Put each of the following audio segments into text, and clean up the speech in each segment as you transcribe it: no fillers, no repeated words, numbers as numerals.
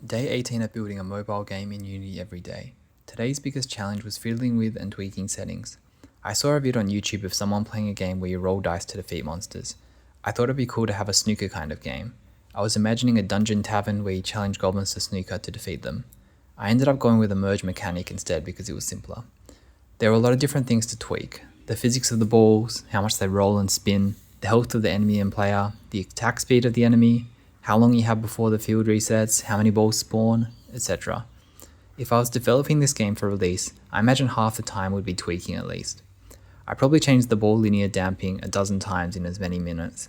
Day 18 of building a mobile game in Unity every day. Today's biggest challenge was fiddling with and tweaking settings. I saw a video on YouTube of someone playing a game where you roll dice to defeat monsters. I thought it'd be cool to have a snooker kind of game. I was imagining a dungeon tavern where you challenge goblins to snooker to defeat them. I ended up going with a merge mechanic instead because it was simpler. There were a lot of different things to tweak. The physics of the balls, how much they roll and spin, the health of the enemy and player, the attack speed of the enemy, how long you have before the field resets, how many balls spawn, etc. If I was developing this game for release, I imagine half the time would be tweaking at least. I probably changed the ball linear damping a dozen times in as many minutes.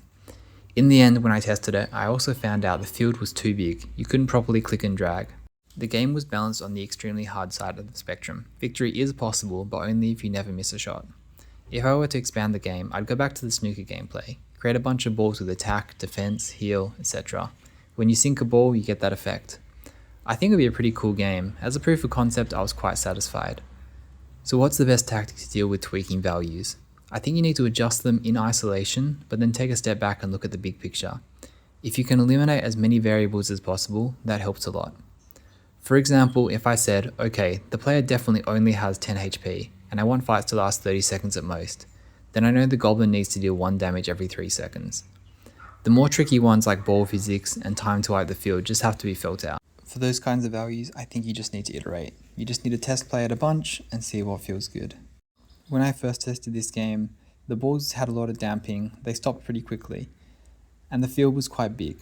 In the end, when I tested it, I also found out the field was too big, you couldn't properly click and drag. The game was balanced on the extremely hard side of the spectrum. Victory is possible, but only if you never miss a shot. If I were to expand the game, I'd go back to the snooker gameplay. Create a bunch of balls with attack, defense, heal, etc. When you sink a ball, you get that effect. I think it would be a pretty cool game. As a proof of concept, I was quite satisfied. So what's the best tactic to deal with tweaking values? I think you need to adjust them in isolation, but then take a step back and look at the big picture. If you can eliminate as many variables as possible, that helps a lot. For example, if I said, okay, the player definitely only has 10 HP, and I want fights to last 30 seconds at most, then I know the goblin needs to deal 1 damage every 3 seconds. The more tricky ones like ball physics and time to wipe the field just have to be felt out. For those kinds of values, I think you just need to iterate. You just need to test play it a bunch and see what feels good. When I first tested this game, the balls had a lot of damping, they stopped pretty quickly, and the field was quite big.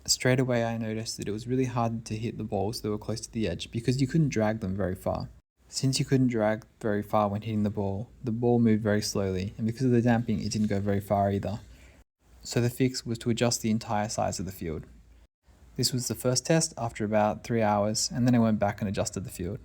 Straight away I noticed that it was really hard to hit the balls that were close to the edge because you couldn't drag them very far. Since you couldn't drag very far when hitting the ball moved very slowly, and because of the damping it didn't go very far either. So the fix was to adjust the entire size of the field. This was the first test after about 3 hours, and then I went back and adjusted the field.